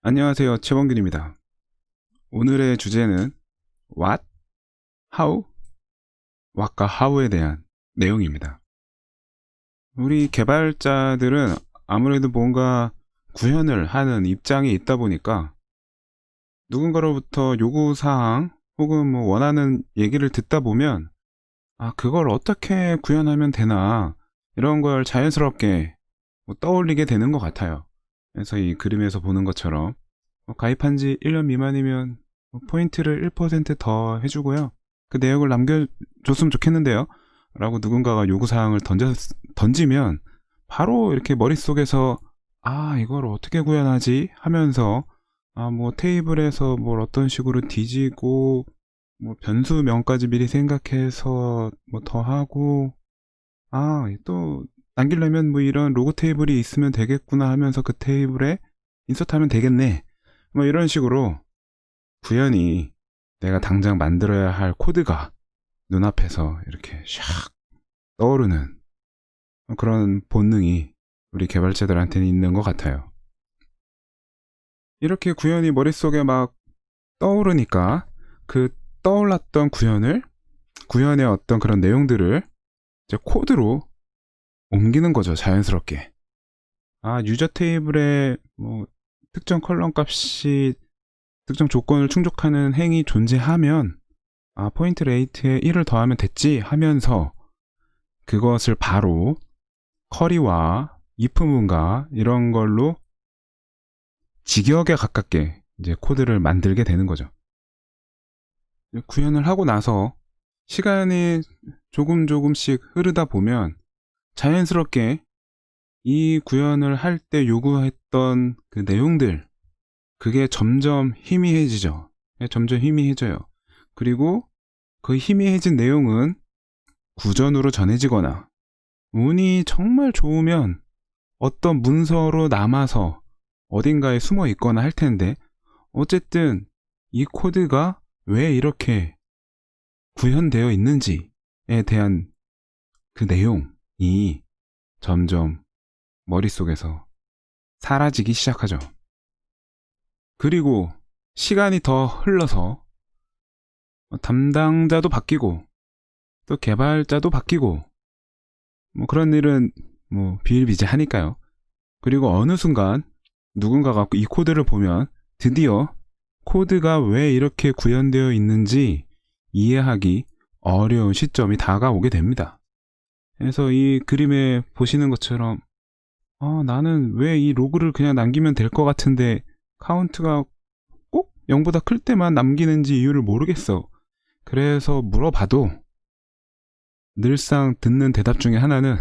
안녕하세요. 최원균입니다. 오늘의 주제는 What, How, What과 How에 대한 내용입니다. 우리 개발자들은 아무래도 뭔가 구현을 하는 입장에 있다 보니까 누군가로부터 요구사항 혹은 뭐 원하는 얘기를 듣다 보면 그걸 어떻게 구현하면 되나 이런 걸 자연스럽게 떠올리게 되는 것 같아요. 그래서 이 그림에서 보는 것처럼 가입한 지 1년 미만이면 포인트를 1%더 해주고요. 그 내역을 남겨줬으면 좋겠는데요. 라고 누군가가 요구사항을 던지면 바로 이렇게 머릿속에서 이걸 어떻게 구현하지? 하면서 뭐 테이블에서 뭘 어떤 식으로 뒤지고 뭐 변수명까지 미리 생각해서 뭐 더하고 또 남기려면 뭐 이런 로그 테이블이 있으면 되겠구나 하면서 그 테이블에 인서트하면 되겠네. 뭐 이런 식으로 구현이 내가 당장 만들어야 할 코드가 눈앞에서 이렇게 샥 떠오르는 그런 본능이 우리 개발자들한테는 있는 것 같아요. 이렇게 구현이 머릿속에 막 떠오르니까 그 떠올랐던 구현의 어떤 그런 내용들을 이제 코드로 옮기는 거죠. 자연스럽게. 유저 테이블에 뭐 특정 컬럼 값이 특정 조건을 충족하는 행이 존재하면 포인트 레이트에 1을 더하면 됐지 하면서 그것을 바로 커리와 if 문과 이런 걸로 직역에 가깝게 이제 코드를 만들게 되는 거죠. 구현을 하고 나서 시간이 조금씩 흐르다 보면 자연스럽게 이 구현을 할 때 요구했던 그 내용들 그게 점점 희미해지죠. 점점 희미해져요. 그리고 그 희미해진 내용은 구전으로 전해지거나 운이 정말 좋으면 어떤 문서로 남아서 어딘가에 숨어 있거나 할 텐데 어쨌든 이 코드가 왜 이렇게 구현되어 있는지에 대한 그 내용이 점점 머릿속에서 사라지기 시작하죠. 그리고 시간이 더 흘러서 담당자도 바뀌고 또 개발자도 바뀌고 뭐 그런 일은 뭐 비일비재하니까요. 그리고 어느 순간 누군가가 이 코드를 보면 드디어 코드가 왜 이렇게 구현되어 있는지 이해하기 어려운 시점이 다가오게 됩니다. 그래서 이 그림에 보시는 것처럼 나는 왜 이 로그를 그냥 남기면 될 것 같은데 카운트가 꼭 0보다 클 때만 남기는지 이유를 모르겠어. 그래서 물어봐도 늘상 듣는 대답 중에 하나는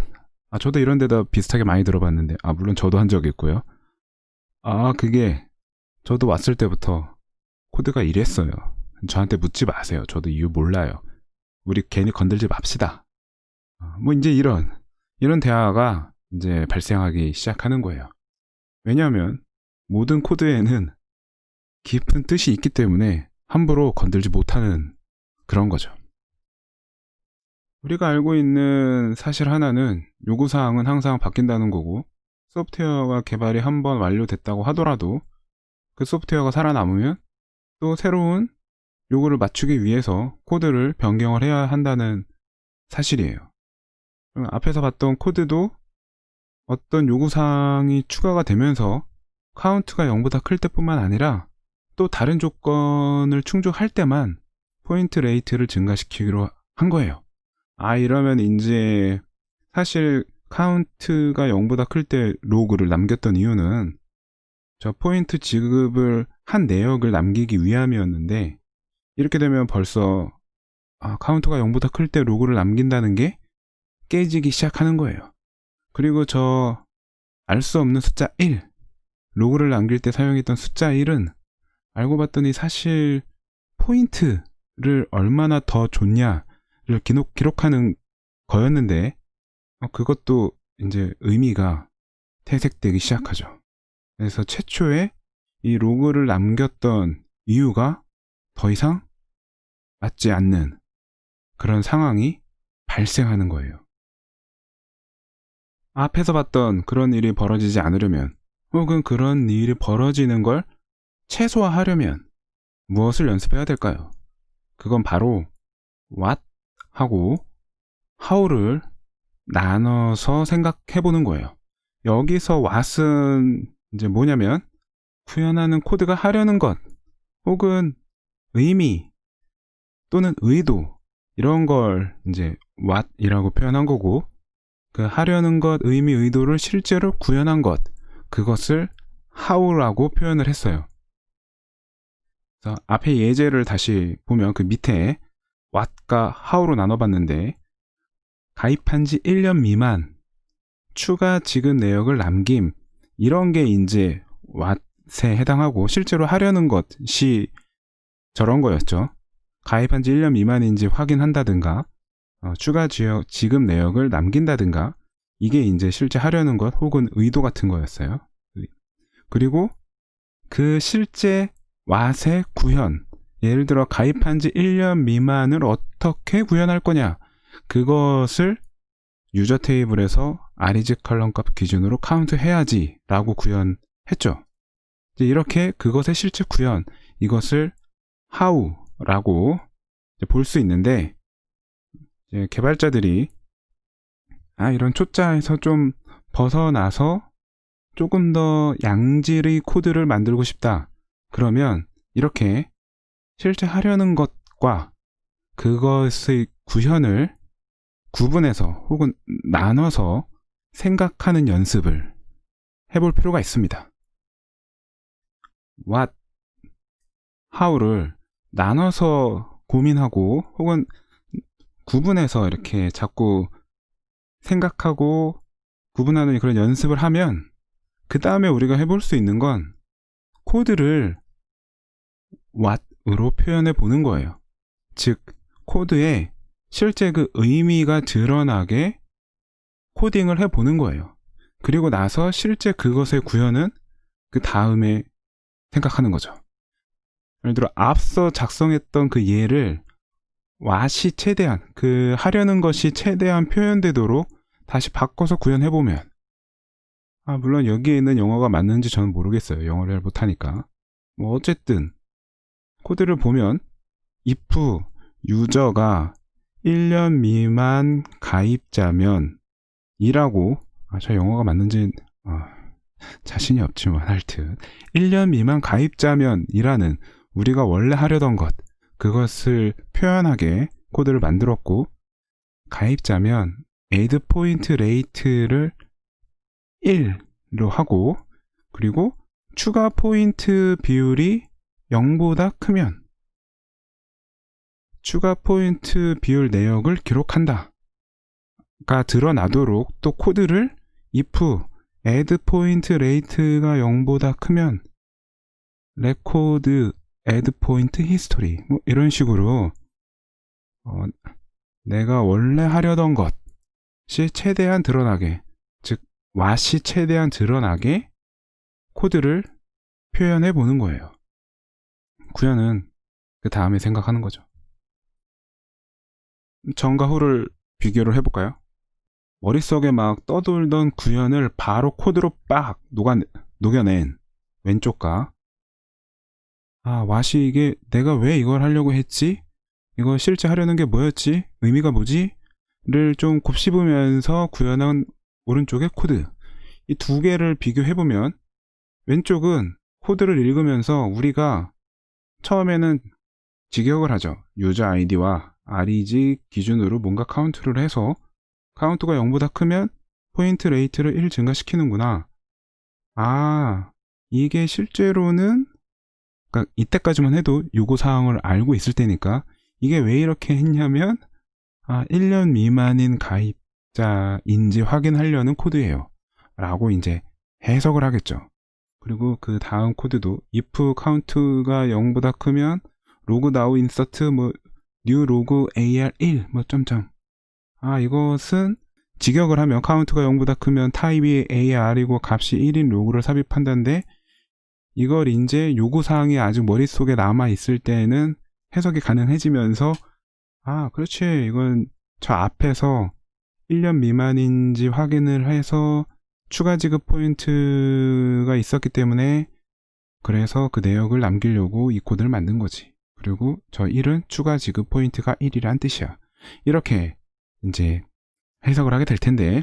저도 이런 대답 비슷하게 많이 들어봤는데 물론 저도 한 적이 있고요. 그게 저도 왔을 때부터 코드가 이랬어요. 저한테 묻지 마세요. 저도 이유 몰라요. 우리 괜히 건들지 맙시다. 뭐 이제 이런 대화가 이제 발생하기 시작하는 거예요. 왜냐하면 모든 코드에는 깊은 뜻이 있기 때문에 함부로 건들지 못하는 그런 거죠. 우리가 알고 있는 사실 하나는 요구사항은 항상 바뀐다는 거고 소프트웨어가 개발이 한번 완료됐다고 하더라도 그 소프트웨어가 살아남으면 또 새로운 요구를 맞추기 위해서 코드를 변경을 해야 한다는 사실이에요. 앞에서 봤던 코드도 어떤 요구사항이 추가가 되면서 카운트가 0보다 클 때뿐만 아니라 또 다른 조건을 충족할 때만 포인트 레이트를 증가시키기로 한 거예요. 이러면 이제 사실 카운트가 0보다 클 때 로그를 남겼던 이유는 저 포인트 지급을 한 내역을 남기기 위함이었는데 이렇게 되면 벌써 카운트가 0보다 클 때 로그를 남긴다는 게 깨지기 시작하는 거예요. 그리고 저 알 수 없는 숫자 1 로그를 남길 때 사용했던 숫자 1은 알고 봤더니 사실 포인트를 얼마나 더 줬냐를 기록하는 거였는데 그것도 이제 의미가 퇴색되기 시작하죠. 그래서 최초에 이 로그를 남겼던 이유가 더 이상 맞지 않는 그런 상황이 발생하는 거예요. 앞에서 봤던 그런 일이 벌어지지 않으려면 혹은 그런 일이 벌어지는 걸 최소화하려면 무엇을 연습해야 될까요? 그건 바로 what 하고 how를 나눠서 생각해 보는 거예요. 여기서 what은 이제 뭐냐면 구현하는 코드가 하려는 것 혹은 의미 또는 의도 이런 걸 이제 what이라고 표현한 거고, 그 하려는 것, 의미, 의도를 실제로 구현한 것, 그것을 how라고 표현을 했어요. 그래서 앞에 예제를 다시 보면 그 밑에 what과 how로 나눠봤는데, 가입한 지 1년 미만, 추가 지급 내역을 남김, 이런 게 이제 what에 해당하고 실제로 하려는 것이 저런 거였죠. 가입한 지 1년 미만인지 확인한다든가, 추가 지급 내역을 남긴다든가, 이게 이제 실제 하려는 것 혹은 의도 같은 거였어요. 그리고 그 실제 what의 구현, 예를 들어 가입한 지 1년 미만을 어떻게 구현할 거냐, 그것을 유저 테이블에서 아리즈 컬럼 값 기준으로 카운트 해야지 라고 구현했죠. 이렇게 그것의 실제 구현, 이것을 how라고 볼 수 있는데, 개발자들이 이런 초짜에서 좀 벗어나서 조금 더 양질의 코드를 만들고 싶다. 그러면 이렇게 실제 하려는 것과 그것의 구현을 구분해서 혹은 나눠서 생각하는 연습을 해볼 필요가 있습니다. what, how를 나눠서 고민하고 혹은 구분해서 이렇게 자꾸 생각하고 구분하는 그런 연습을 하면, 그 다음에 우리가 해볼 수 있는 건 코드를 what으로 표현해 보는 거예요. 즉 코드에 실제 그 의미가 드러나게 코딩을 해 보는 거예요. 그리고 나서 실제 그것의 구현은 그 다음에 생각하는 거죠. 예를 들어 앞서 작성했던 그 예를 what이 최대한, 그 하려는 것이 최대한 표현되도록 다시 바꿔서 구현해 보면, 물론 여기에 있는 영어가 맞는지 저는 모르겠어요. 영어를 잘 못하니까. 뭐 어쨌든 코드를 보면 if 유저가 1년 미만 가입자면 이라고, 저 영어가 맞는지 자신이 없지만 하여튼 1년 미만 가입자면 이라는 우리가 원래 하려던 것, 그것을 표현하게 코드를 만들었고, 가입자면 add point rate를 1로 하고, 그리고 추가 포인트 비율이 0보다 크면 추가 포인트 비율 내역을 기록한다 가 드러나도록 또 코드를 if add point rate가 0보다 크면 record add point history, 뭐 이런 식으로 내가 원래 하려던 것이 최대한 드러나게, 즉 what이 최대한 드러나게 코드를 표현해 보는 거예요. 구현은 그 다음에 생각하는 거죠. 전과 후를 비교를 해볼까요? 머릿속에 막 떠돌던 구현을 바로 코드로 빡 녹여낸 왼쪽과, what이 이게 내가 왜 이걸 하려고 했지? 이거 실제 하려는 게 뭐였지? 의미가 뭐지? 를 좀 곱씹으면서 구현한 오른쪽의 코드. 이 두 개를 비교해보면 왼쪽은 코드를 읽으면서 우리가 처음에는 직역을 하죠. 유저 아이디와 REG 기준으로 뭔가 카운트를 해서 카운트가 0보다 크면 포인트 레이트를 1 증가시키는구나. 이게 실제로는, 그러니까 이때까지만 해도 요구사항을 알고 있을 때니까 이게 왜 이렇게 했냐면 1년 미만인 가입자인지 확인하려는 코드예요 라고 이제 해석을 하겠죠. 그리고 그 다음 코드도 if 카운트가 0보다 크면 log now insert new log ar 1 점점. 이것은 직역을 하면 카운트가 0보다 크면 타입이 ar이고 값이 1인 로그를 삽입한다는데, 이걸 이제 요구사항이 아직 머릿속에 남아있을 때는 해석이 가능해지면서 그렇지, 이건 저 앞에서 1년 미만인지 확인을 해서 추가 지급 포인트가 있었기 때문에 그래서 그 내역을 남기려고 이 코드를 만든 거지. 그리고 저 1은 추가 지급 포인트가 1이란 뜻이야. 이렇게 이제 해석을 하게 될 텐데,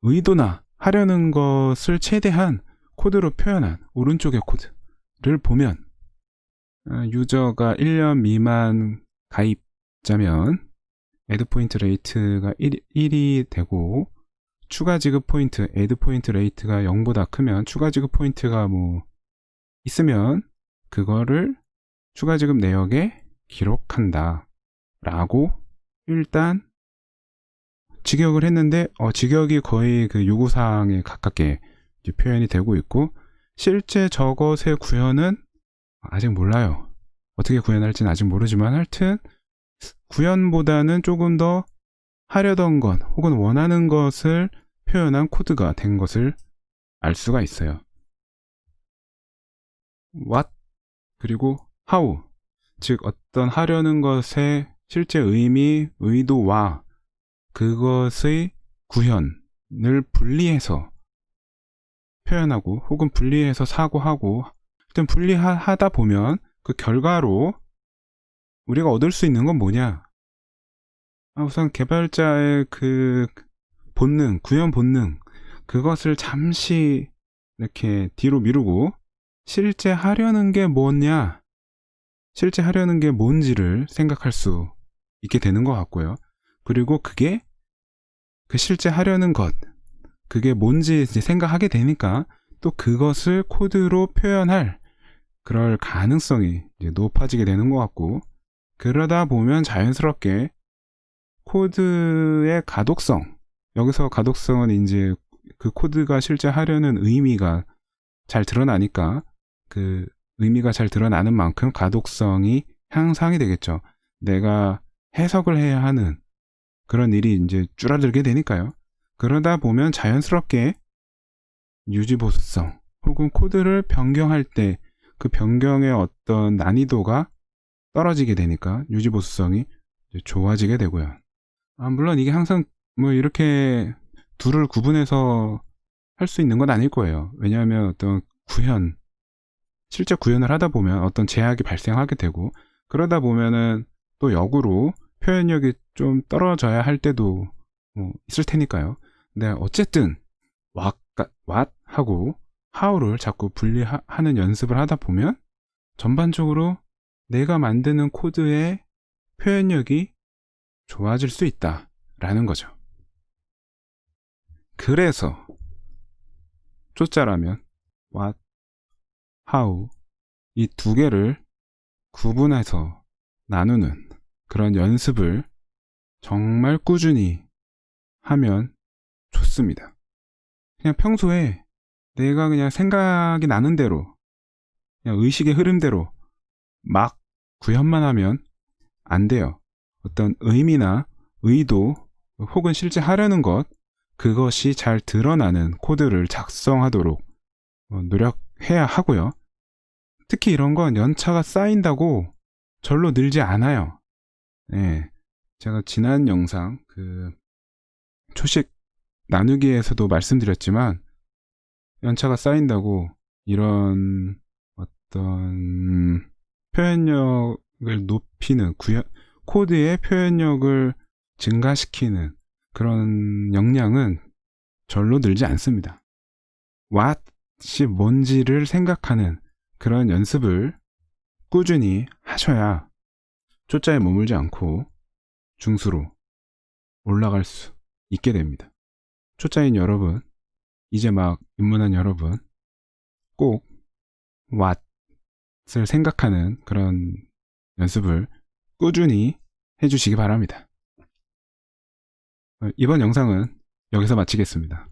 의도나 하려는 것을 최대한 코드로 표현한 오른쪽의 코드를 보면, 유저가 1년 미만 가입자면 애드 포인트 레이트가 1이 되고, 추가 지급 포인트, 애드 포인트 레이트가 0보다 크면, 추가 지급 포인트가 뭐 있으면 그거를 추가 지급 내역에 기록한다 라고 일단 직역을 했는데, 직역이 거의 그 요구사항에 가깝게 표현이 되고 있고, 실제 저것의 구현은 아직 몰라요. 어떻게 구현할지는 아직 모르지만, 하여튼 구현보다는 조금 더 하려던 것 혹은 원하는 것을 표현한 코드가 된 것을 알 수가 있어요. what 그리고 how, 즉 어떤 하려는 것의 실제 의미, 의도와 그것의 구현을 분리해서 표현하고, 혹은 분리해서 사고하고, 일단 분리하다 보면 그 결과로 우리가 얻을 수 있는 건 뭐냐? 우선 개발자의 그 본능, 구현 본능, 그것을 잠시 이렇게 뒤로 미루고 실제 하려는 게 뭐냐, 실제 하려는 게 뭔지를 생각할 수 있게 되는 것 같고요. 그리고 그게 그 실제 하려는 것, 그게 뭔지 이제 생각하게 되니까 또 그것을 코드로 표현할 그럴 가능성이 이제 높아지게 되는 것 같고, 그러다 보면 자연스럽게 코드의 가독성, 여기서 가독성은 이제 그 코드가 실제 하려는 의미가 잘 드러나니까, 그 의미가 잘 드러나는 만큼 가독성이 향상이 되겠죠. 내가 해석을 해야 하는 그런 일이 이제 줄어들게 되니까요. 그러다 보면 자연스럽게 유지보수성 혹은 코드를 변경할 때 그 변경의 어떤 난이도가 떨어지게 되니까 유지보수성이 좋아지게 되고요. 물론 이게 항상 뭐 이렇게 둘을 구분해서 할 수 있는 건 아닐 거예요. 왜냐하면 어떤 실제 구현을 하다 보면 어떤 제약이 발생하게 되고, 그러다 보면은 또 역으로 표현력이 좀 떨어져야 할 때도 뭐 있을 테니까요. 근데 어쨌든 what 하고 how를 자꾸 분리하는 연습을 하다 보면 전반적으로 내가 만드는 코드의 표현력이 좋아질 수 있다라는 거죠. 그래서 초짜라면 what, how 이 두 개를 구분해서 나누는 그런 연습을 정말 꾸준히 하면 좋습니다. 그냥 평소에 내가 그냥 생각이 나는 대로, 그냥 의식의 흐름대로 막 구현만 하면 안 돼요. 어떤 의미나 의도 혹은 실제 하려는 것, 그것이 잘 드러나는 코드를 작성하도록 노력해야 하고요. 특히 이런 건 연차가 쌓인다고 절로 늘지 않아요. 네, 제가 지난 영상 그 초식 나누기에서도 말씀드렸지만, 연차가 쌓인다고 이런 어떤 표현력을 높이는, 코드의 표현력을 증가시키는 그런 역량은 절로 늘지 않습니다. what이 뭔지를 생각하는 그런 연습을 꾸준히 하셔야 초짜에 머물지 않고 중수로 올라갈 수 있게 됩니다. 초짜인 여러분, 이제 막 입문한 여러분, 꼭 what을 생각하는 그런 연습을 꾸준히 해주시기 바랍니다. 이번 영상은 여기서 마치겠습니다.